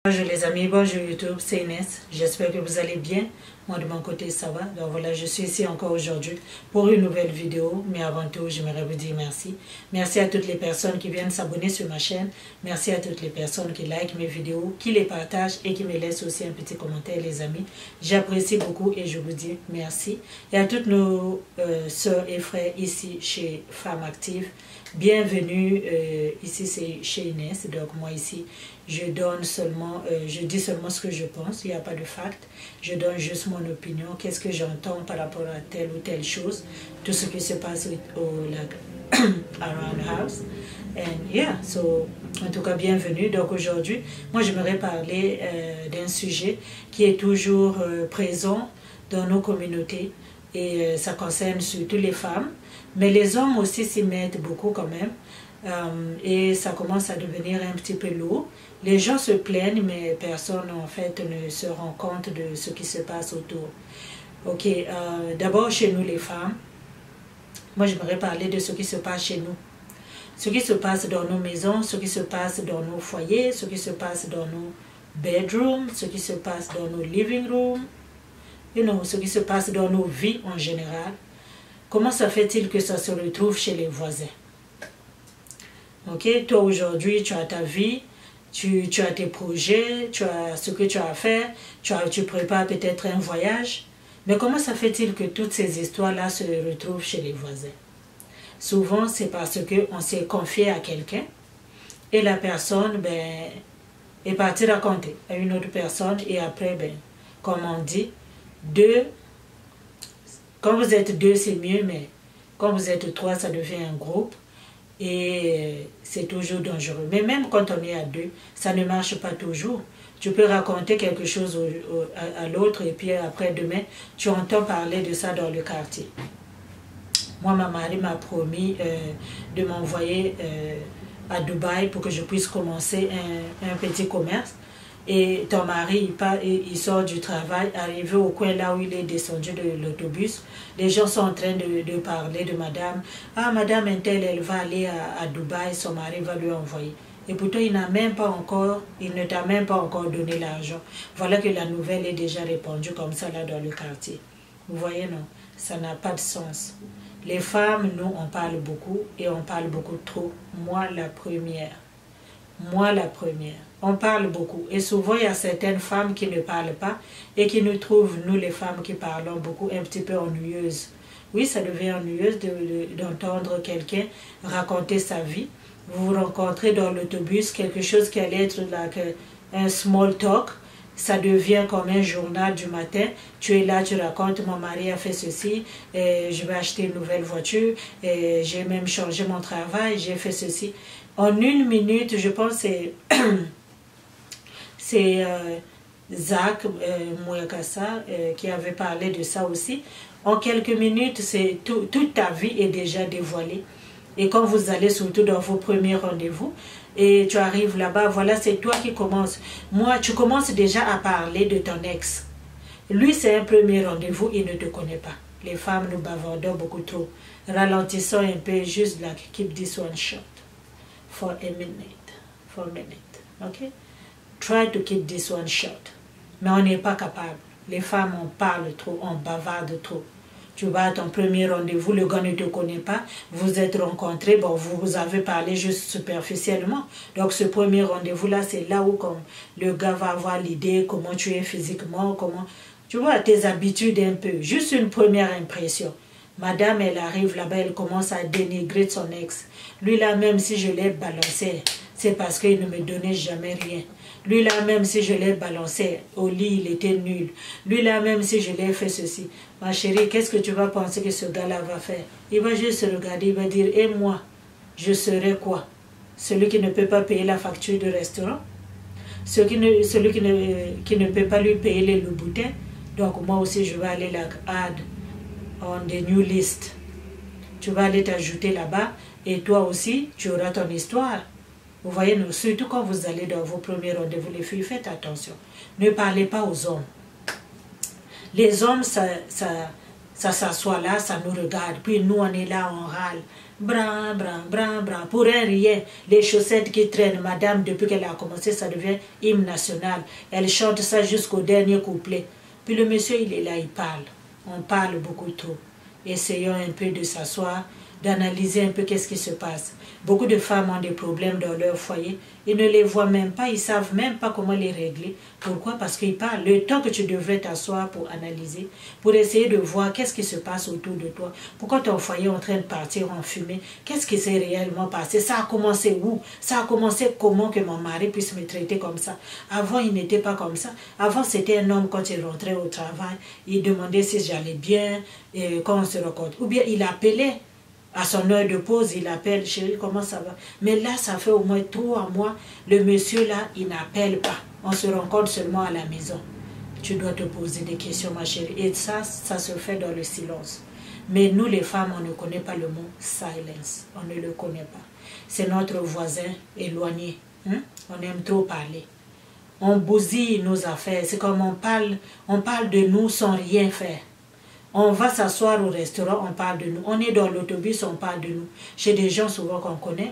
Bonjour les amis, bonjour YouTube, c'est Inès. J'espère que vous allez bien. Moi de mon côté ça va. Donc voilà, je suis ici encore aujourd'hui pour une nouvelle vidéo. Mais avant tout, j'aimerais vous dire merci. Merci à toutes les personnes qui viennent s'abonner sur ma chaîne. Merci à toutes les personnes qui like mes vidéos, qui les partagent et qui me laissent aussi un petit commentaire les amis. J'apprécie beaucoup et je vous dis merci. Et à toutes nos sœurs et frères ici chez Femmes Actives. Bienvenue, ici c'est chez Inès, donc moi ici je donne seulement, je dis seulement ce que je pense, il n'y a pas de fact, je donne juste mon opinion, qu'est-ce que j'entends par rapport à telle ou telle chose, tout ce qui se passe au around house, and yeah, so en tout cas bienvenue. Donc aujourd'hui, moi j'aimerais parler d'un sujet qui est toujours présent dans nos communautés et ça concerne surtout les femmes. Mais les hommes aussi s'y mettent beaucoup quand même. Et ça commence à devenir un petit peu lourd. Les gens se plaignent, mais personne en fait ne se rend compte de ce qui se passe autour. Ok, d'abord chez nous les femmes, moi j'aimerais parler de ce qui se passe chez nous. Ce qui se passe dans nos maisons, ce qui se passe dans nos foyers, ce qui se passe dans nos bedrooms, ce qui se passe dans nos living rooms, ce qui se passe dans nos vies en général. Comment ça fait-il que ça se retrouve chez les voisins? Ok, toi aujourd'hui, tu as ta vie, tu as tes projets, tu as ce que tu as à faire, tu prépares peut-être un voyage. Mais comment ça fait-il que toutes ces histoires-là se retrouvent chez les voisins? Souvent, c'est parce qu'on s'est confié à quelqu'un et la personne est partie raconter à une autre personne et après, comme on dit, quand vous êtes deux, c'est mieux, mais quand vous êtes trois, ça devient un groupe et c'est toujours dangereux. Mais même quand on est à deux, ça ne marche pas toujours. Tu peux raconter quelque chose à l'autre et puis après demain, tu entends parler de ça dans le quartier. Moi, ma mari m'a promis de m'envoyer à Dubaï pour que je puisse commencer un petit commerce. Et ton mari, il sort du travail, arrivé au coin là où il est descendu de l'autobus. Les gens sont en train de parler de madame. Ah, madame Intel, elle va aller à Dubaï, son mari va lui envoyer. Et pourtant, il ne t'a même pas encore donné l'argent. Voilà que la nouvelle est déjà répandue comme ça là dans le quartier. Vous voyez, non? Ça n'a pas de sens. Les femmes, nous, on parle beaucoup et on parle beaucoup trop. Moi, la première. Moi, la première. On parle beaucoup. Et souvent, il y a certaines femmes qui ne parlent pas et qui nous trouvent, nous les femmes qui parlons beaucoup, un petit peu ennuyeuses. Oui, ça devient ennuyeuse d'entendre quelqu'un raconter sa vie. Vous vous rencontrez dans l'autobus, quelque chose qui allait être un small talk. Ça devient comme un journal du matin. Tu es là, tu racontes, mon mari a fait ceci, et je vais acheter une nouvelle voiture, j'ai même changé mon travail, j'ai fait ceci. En une minute, je pense que c'est Zach Mouekassa qui avait parlé de ça aussi. En quelques minutes, toute ta vie est déjà dévoilée. Et quand vous allez surtout dans vos premiers rendez-vous, et tu arrives là-bas, voilà, c'est toi qui commences. Moi, tu commences déjà à parler de ton ex. Lui, c'est un premier rendez-vous, il ne te connaît pas. Les femmes, nous bavardons beaucoup trop. Ralentissons un peu, juste là, keep this one short. For a minute. Ok? Try to keep this one short. Mais on n'est pas capable. Les femmes, on parle trop, on bavarde trop. Tu vas à ton premier rendez-vous, le gars ne te connaît pas, vous êtes rencontrés, bon, vous avez parlé juste superficiellement. Donc ce premier rendez-vous-là, c'est là où comme, le gars va avoir l'idée, comment tu es physiquement, comment... Tu vois, tes habitudes un peu, juste une première impression. Madame, elle arrive là-bas, elle commence à dénigrer son ex. Lui là, même si je l'ai balancé, c'est parce qu'il ne me donnait jamais rien. Lui là, même si je l'ai balancé au lit, il était nul. Lui là, même si je l'ai fait ceci. Ma chérie, qu'est-ce que tu vas penser que ce gars-là va faire? Il va juste se regarder, il va dire, et moi, je serai quoi? Celui qui ne peut pas payer la facture du restaurant? Celui qui ne peut pas lui payer les loups-boutins? Donc moi aussi, je vais aller la add on the new list. Tu vas aller t'ajouter là-bas et toi aussi, tu auras ton histoire. Vous voyez, surtout quand vous allez dans vos premiers rendez-vous, les filles, faites attention. Ne parlez pas aux hommes. Les hommes, ça s'assoit là, ça nous regarde. Puis nous, on est là, on râle. Bran, bran, bran, bran. Pour un rien, les chaussettes qui traînent, madame, depuis qu'elle a commencé, ça devient hymne national. Elle chante ça jusqu'au dernier couplet. Puis le monsieur, il est là, il parle. On parle beaucoup trop. Essayons un peu de s'asseoir, d'analyser un peu qu'est-ce qui se passe. Beaucoup de femmes ont des problèmes dans leur foyer. Ils ne les voient même pas, ils ne savent même pas comment les régler. Pourquoi? Parce qu'ils parlent. Le temps que tu devrais t'asseoir pour analyser, pour essayer de voir qu'est-ce qui se passe autour de toi. Pourquoi ton foyer est en train de partir en fumée? Qu'est-ce qui s'est réellement passé? Ça a commencé où? Ça a commencé comment que mon mari puisse me traiter comme ça? Avant, il n'était pas comme ça. Avant, c'était un homme, quand il rentrait au travail, il demandait si j'allais bien, et quand on se rencontre. Ou bien il appelait. À son heure de pause, il appelle, chérie, comment ça va? Mais là, ça fait au moins 3 mois, le monsieur là, il n'appelle pas. On se rencontre seulement à la maison. Tu dois te poser des questions, ma chérie. Et ça se fait dans le silence. Mais nous, les femmes, on ne connaît pas le mot silence. On ne le connaît pas. C'est notre voisin éloigné. Hein? On aime trop parler. On bousille nos affaires. C'est comme on parle de nous sans rien faire. On va s'asseoir au restaurant, on parle de nous. On est dans l'autobus, on parle de nous. Chez des gens souvent qu'on connaît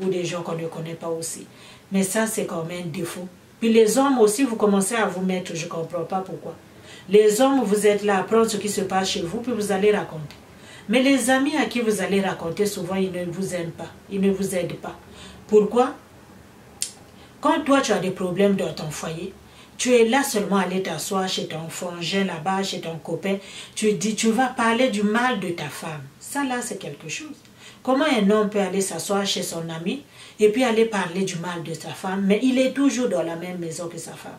ou des gens qu'on ne connaît pas aussi. Mais ça, c'est quand même un défaut. Puis les hommes aussi, vous commencez à vous mettre, je ne comprends pas pourquoi. Les hommes, vous êtes là à apprendre ce qui se passe chez vous, puis vous allez raconter. Mais les amis à qui vous allez raconter, souvent, ils ne vous aiment pas. Ils ne vous aident pas. Pourquoi? Quand toi, tu as des problèmes dans ton foyer, tu es là seulement à aller t'asseoir chez ton frangin là-bas, chez ton copain. Tu dis, tu vas parler du mal de ta femme. Ça là, c'est quelque chose. Comment un homme peut aller s'asseoir chez son ami et puis aller parler du mal de sa femme, mais il est toujours dans la même maison que sa femme.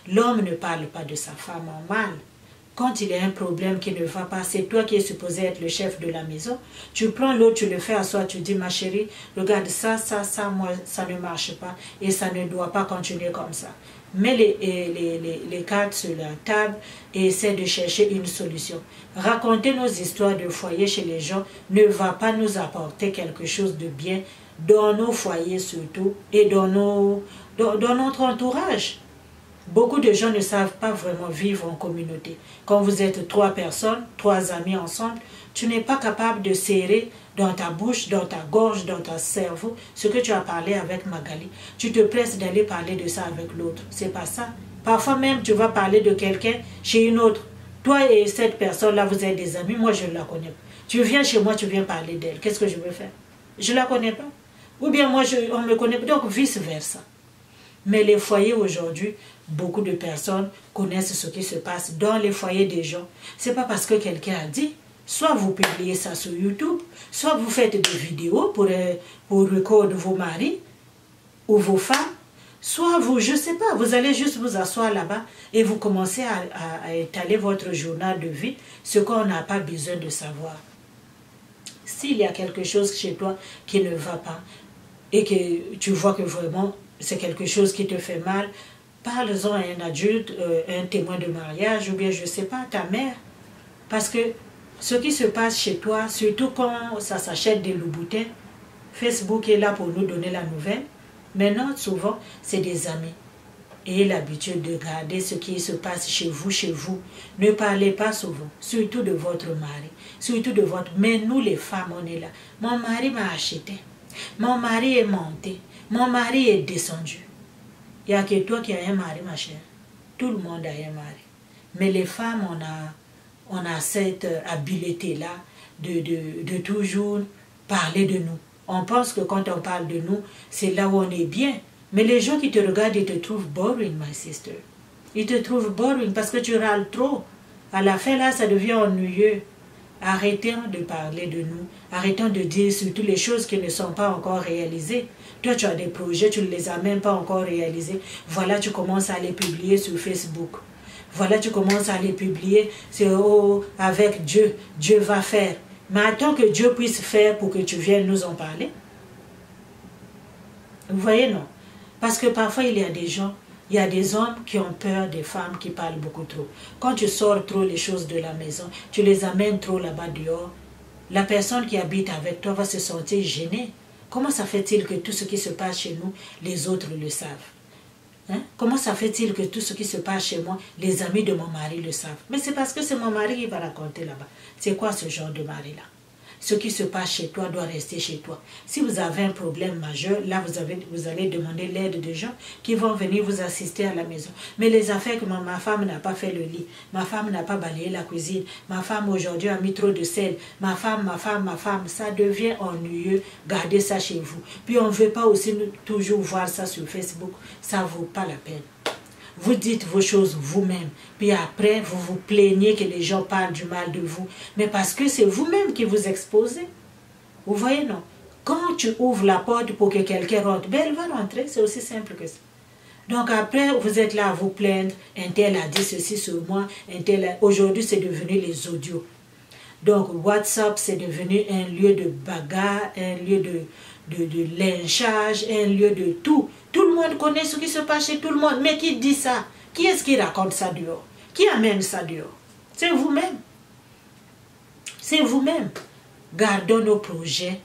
L'homme ne parle pas de sa femme en mal. Quand il y a un problème qui ne va pas, c'est toi qui es supposé être le chef de la maison. Tu prends l'autre, tu le fais asseoir, tu dis, ma chérie, regarde ça, moi, ça ne marche pas et ça ne doit pas continuer comme ça. Mets les cartes sur la table et essaie de chercher une solution. Raconter nos histoires de foyer chez les gens ne va pas nous apporter quelque chose de bien dans nos foyers surtout et dans notre entourage. Beaucoup de gens ne savent pas vraiment vivre en communauté. Quand vous êtes 3 personnes, 3 amis ensemble, tu n'es pas capable de serrer dans ta bouche, dans ta gorge, dans ton cerveau, ce que tu as parlé avec Magali. Tu te presses d'aller parler de ça avec l'autre. C'est pas ça. Parfois même, tu vas parler de quelqu'un chez une autre. Toi et cette personne-là, vous êtes des amis, moi je ne la connais pas. Tu viens chez moi, tu viens parler d'elle. Qu'est-ce que je veux faire? Je ne la connais pas. Ou bien moi, on me connaît pas. Donc vice-versa. Mais les foyers aujourd'hui, beaucoup de personnes connaissent ce qui se passe dans les foyers des gens. Ce n'est pas parce que quelqu'un a dit. Soit vous publiez ça sur YouTube, soit vous faites des vidéos pour recorder vos maris ou vos femmes, soit vous, je ne sais pas, vous allez juste vous asseoir là-bas et vous commencez à étaler votre journal de vie, ce qu'on n'a pas besoin de savoir. S'il y a quelque chose chez toi qui ne va pas et que tu vois que vraiment c'est quelque chose qui te fait mal, parle-en à un adulte, un témoin de mariage ou bien je ne sais pas, ta mère. Parce que ce qui se passe chez toi, surtout quand ça s'achète des loups-boutins, Facebook est là pour nous donner la nouvelle. Maintenant, souvent, c'est des amis. Ayez l'habitude de regarder ce qui se passe chez vous. Ne parlez pas souvent, surtout de votre mari, surtout de votre... Mais nous, les femmes, on est là. Mon mari m'a acheté. Mon mari est monté. Mon mari est descendu. Il n'y a que toi qui as un mari, ma chère. Tout le monde a un mari. Mais les femmes, on a cette habileté-là de toujours parler de nous. On pense que quand on parle de nous, c'est là où on est bien. Mais les gens qui te regardent, ils te trouvent boring, my sister. Ils te trouvent boring parce que tu râles trop. À la fin, là, ça devient ennuyeux. Arrêtons de parler de nous. Arrêtons de dire surtout les choses qui ne sont pas encore réalisées. Toi, tu as des projets, tu ne les as même pas encore réalisés. Voilà, tu commences à les publier sur Facebook. Voilà, tu commences à les publier. C'est oh, avec Dieu. Dieu va faire. Mais attends que Dieu puisse faire pour que tu viennes nous en parler. Vous voyez, non? Parce que parfois, il y a des gens, il y a des hommes qui ont peur des femmes qui parlent beaucoup trop. Quand tu sors trop les choses de la maison, tu les amènes trop là-bas dehors, la personne qui habite avec toi va se sentir gênée. Comment ça fait-il que tout ce qui se passe chez nous, les autres le savent? Hein? Comment ça fait-il que tout ce qui se passe chez moi, les amis de mon mari le savent? Mais c'est parce que c'est mon mari qui va raconter là-bas. C'est quoi ce genre de mari-là? ce qui se passe chez toi doit rester chez toi. Si vous avez un problème majeur, là vous allez demander l'aide de gens qui vont venir vous assister à la maison. Mais les affaires que ma femme n'a pas fait le lit, ma femme n'a pas balayé la cuisine, ma femme aujourd'hui a mis trop de sel, ma femme, ça devient ennuyeux. Gardez ça chez vous. Puis on ne veut pas aussi toujours voir ça sur Facebook. Ça ne vaut pas la peine. Vous dites vos choses vous-même. Puis après, vous vous plaignez que les gens parlent du mal de vous. Mais parce que c'est vous-même qui vous exposez. Vous voyez, non? Quand tu ouvres la porte pour que quelqu'un rentre, ben elle va rentrer. C'est aussi simple que ça. Donc après, vous êtes là à vous plaindre. Un tel a dit ceci sur moi. Aujourd'hui, c'est devenu les audios. Donc WhatsApp, c'est devenu un lieu de bagarre, un lieu de lynchage, un lieu de tout. Tout le monde connaît ce qui se passe chez tout le monde. Mais qui dit ça? Qui est-ce qui raconte ça dehors? Qui amène ça dehors? C'est vous-même. C'est vous-même. Gardons nos projets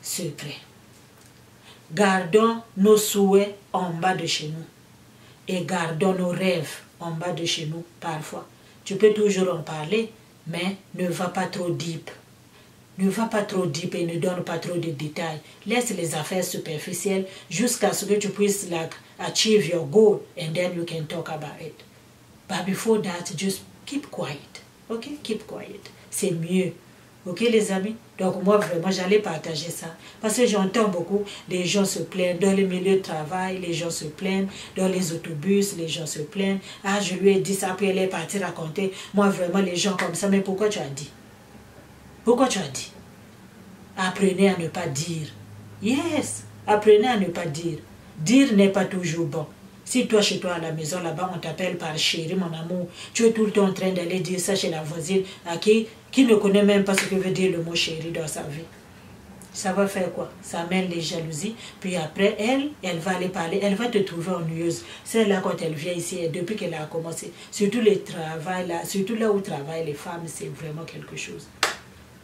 secrets. Gardons nos souhaits en bas de chez nous. Et gardons nos rêves en bas de chez nous parfois. Tu peux toujours en parler, mais ne va pas trop deep. Ne va pas trop deep et ne donne pas trop de détails. Laisse les affaires superficielles jusqu'à ce que tu puisses achieve your goal and then you can talk about it. But before that, just keep quiet. Ok? Keep quiet. C'est mieux. Ok les amis? Donc moi vraiment j'allais partager ça. Parce que j'entends beaucoup, les gens se plaignent dans les milieux de travail, les gens se plaignent, dans les autobus, les gens se plaignent. Ah je lui ai dit ça, puis elle est partie raconter. Moi vraiment les gens comme ça, mais pourquoi tu as dit? Pourquoi tu as dit? Apprenez à ne pas dire. Yes, apprenez à ne pas dire. Dire n'est pas toujours bon. Si toi, chez toi, à la maison, là-bas, on t'appelle par chérie, mon amour, tu es tout le temps en train d'aller dire ça chez la voisine, à qui ne connaît même pas ce que veut dire le mot chérie dans sa vie. Ça va faire quoi? Ça amène les jalousies. Puis après, elle va aller parler, elle va te trouver ennuyeuse. C'est là quand elle vient ici, et depuis qu'elle a commencé, surtout là où travaillent les femmes, c'est vraiment quelque chose.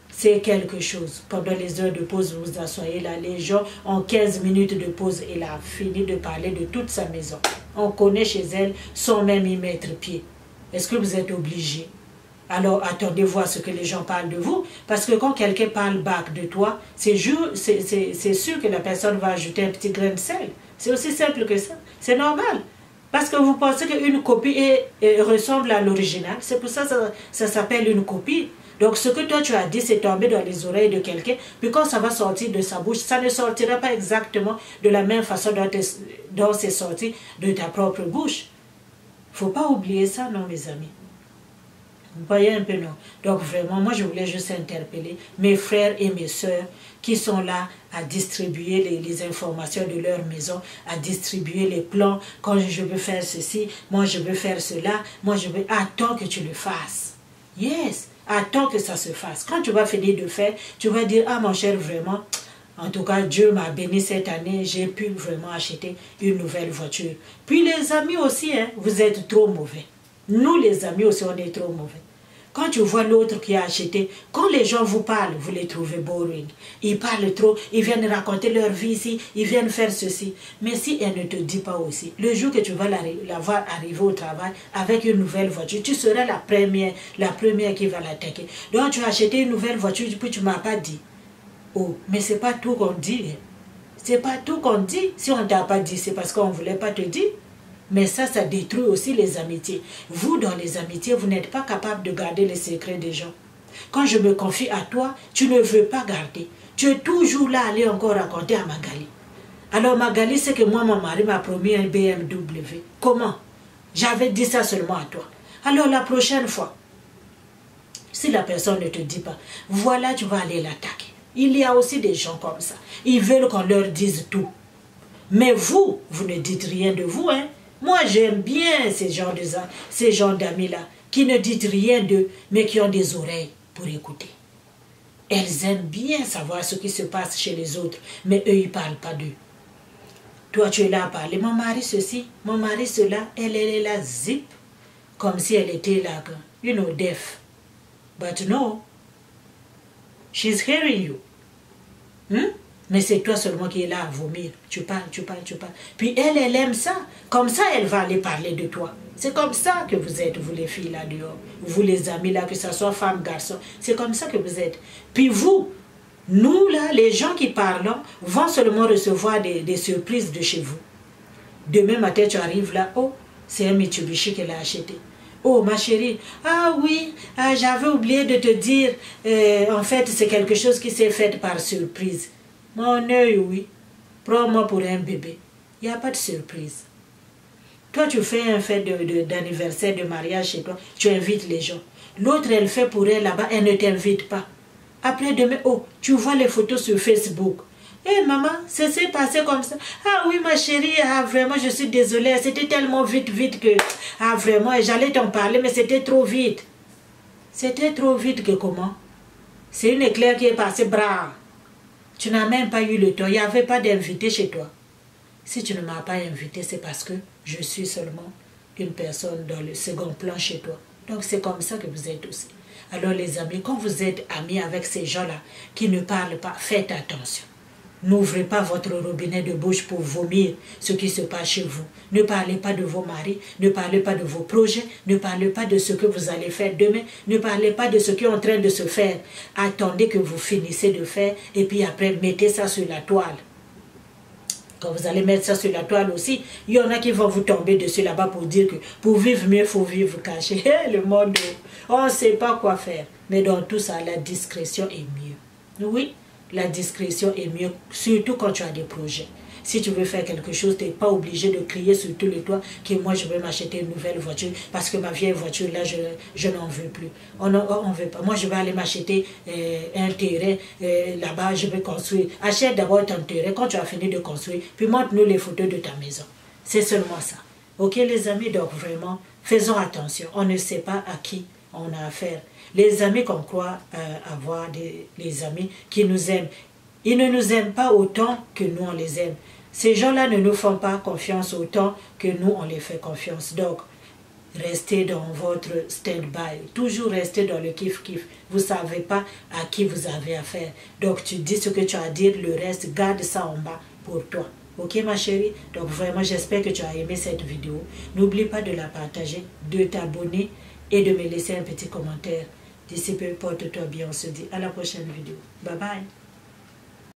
C'est quelque chose. Pendant les heures de pause, vous vous asseyez là, les gens ont 15 minutes de pause et elle a fini de parler de toute sa maison. On connaît chez elle sans même y mettre pied. Est-ce que vous êtes obligé? Alors attendez voir ce que les gens parlent de vous. Parce que quand quelqu'un parle back de toi, c'est sûr que la personne va ajouter un petit grain de sel. C'est aussi simple que ça. C'est normal. Parce que vous pensez qu'une copie ressemble à l'original. C'est pour ça que ça s'appelle une copie. Donc ce que toi tu as dit, c'est tombé dans les oreilles de quelqu'un. Puis quand ça va sortir de sa bouche, ça ne sortira pas exactement de la même façon dont c'est sorti de ta propre bouche. Il ne faut pas oublier ça, non mes amis. Vous voyez un peu, non? Donc vraiment, moi je voulais juste interpeller mes frères et mes sœurs qui sont là à distribuer les informations de leur maison, à distribuer les plans. Quand je veux faire ceci, moi je veux faire cela, moi je veux... Attends que tu le fasses. Yes, attends que ça se fasse. Quand tu vas finir de faire, tu vas dire, ah mon cher, vraiment, en tout cas, Dieu m'a béni cette année, j'ai pu vraiment acheter une nouvelle voiture. Puis les amis aussi, hein, vous êtes trop mauvais. Nous les amis aussi, on est trop mauvais. Quand tu vois l'autre qui a acheté, quand les gens vous parlent, vous les trouvez boring. Ils parlent trop, ils viennent raconter leur vie ici, ils viennent faire ceci. Mais si elle ne te dit pas aussi, le jour que tu vas la voir arriver au travail avec une nouvelle voiture, tu seras la première qui va l'attaquer. Donc tu as acheté une nouvelle voiture, puis tu ne m'as pas dit. Oh, mais ce n'est pas tout qu'on dit. Ce n'est pas tout qu'on dit. Si on ne t'a pas dit, c'est parce qu'on ne voulait pas te dire. Mais ça détruit aussi les amitiés. Vous, dans les amitiés, vous n'êtes pas capable de garder les secrets des gens. Quand je me confie à toi, tu ne veux pas garder. Tu es toujours là à aller encore raconter à Magali. Alors Magali, c'est que moi, mon mari m'a promis un BMW. Comment? J'avais dit ça seulement à toi. Alors la prochaine fois, si la personne ne te dit pas, voilà, tu vas aller l'attaquer. Il y a aussi des gens comme ça. Ils veulent qu'on leur dise tout. Mais vous ne dites rien de vous, hein? Moi, j'aime bien ces gens d'amis-là, qui ne disent rien d'eux, mais qui ont des oreilles pour écouter. Elles aiment bien savoir ce qui se passe chez les autres, mais eux, ils ne parlent pas d'eux. Toi, tu es là à parler, mon mari ceci, mon mari cela, elle est là, zip, comme si elle était là, you know, deaf. But no, she's hearing you. Mais c'est toi seulement qui est là à vomir. Tu parles, tu parles, tu parles. Puis elle aime ça. Comme ça, elle va aller parler de toi. C'est comme ça que vous êtes, vous les filles là dehors. Vous les amis là, que ce soit femme, garçon. C'est comme ça que vous êtes. Puis vous, nous là, les gens qui parlent, vont seulement recevoir des surprises de chez vous. Demain matin, tu arrives là, oh, c'est un Mitsubishi qu'elle a acheté. Oh, ma chérie, ah oui, j'avais oublié de te dire, en fait, c'est quelque chose qui s'est fait par surprise. Mon œil, oui, prends-moi pour un bébé. Il n'y a pas de surprise. Toi, tu fais un fête d'anniversaire, de mariage chez toi, tu invites les gens. L'autre, elle fait pour elle là-bas, elle ne t'invite pas. Après demain, oh, tu vois les photos sur Facebook. Eh maman, ça s'est passé comme ça. Ah oui ma chérie, vraiment je suis désolée, c'était tellement vite que, vraiment, j'allais t'en parler mais c'était trop vite. C'était trop vite que comment? C'est une éclair qui est passée bras. Tu n'as même pas eu le temps, il n'y avait pas d'invité chez toi. Si tu ne m'as pas invité, c'est parce que je suis seulement une personne dans le second plan chez toi. Donc c'est comme ça que vous êtes aussi. Alors les amis, quand vous êtes amis avec ces gens-là qui ne parlent pas, faites attention. N'ouvrez pas votre robinet de bouche pour vomir ce qui se passe chez vous. Ne parlez pas de vos maris, ne parlez pas de vos projets, ne parlez pas de ce que vous allez faire demain, ne parlez pas de ce qui est en train de se faire. Attendez que vous finissez de faire et puis après mettez ça sur la toile. Quand vous allez mettre ça sur la toile aussi, il y en a qui vont vous tomber dessus là-bas pour dire que pour vivre mieux, il faut vivre caché. Le monde, on ne sait pas quoi faire. Mais dans tout ça, la discrétion est mieux. Oui, la discrétion est mieux, surtout quand tu as des projets. Si tu veux faire quelque chose, tu n'es pas obligé de crier sur tous les toits que moi je veux m'acheter une nouvelle voiture parce que ma vieille voiture là je n'en veux plus. On veut pas. Moi je vais aller m'acheter un terrain là-bas, je vais construire. Achète d'abord ton terrain quand tu as fini de construire, puis montre-nous les photos de ta maison. C'est seulement ça. Ok les amis, donc vraiment, faisons attention. On ne sait pas à qui on a affaire. Les amis qu'on croit avoir, les amis qui nous aiment, ils ne nous aiment pas autant que nous on les aime. Ces gens-là ne nous font pas confiance autant que nous on les fait confiance. Donc, restez dans votre stand-by. Toujours restez dans le kiff-kiff. Vous ne savez pas à qui vous avez affaire. Donc, tu dis ce que tu as à dire, le reste, garde ça en bas pour toi. Ok ma chérie? Donc vraiment, j'espère que tu as aimé cette vidéo. N'oublie pas de la partager, de t'abonner et de me laisser un petit commentaire. D'ici peu, porte-toi bien. On se dit à la prochaine vidéo. Bye bye.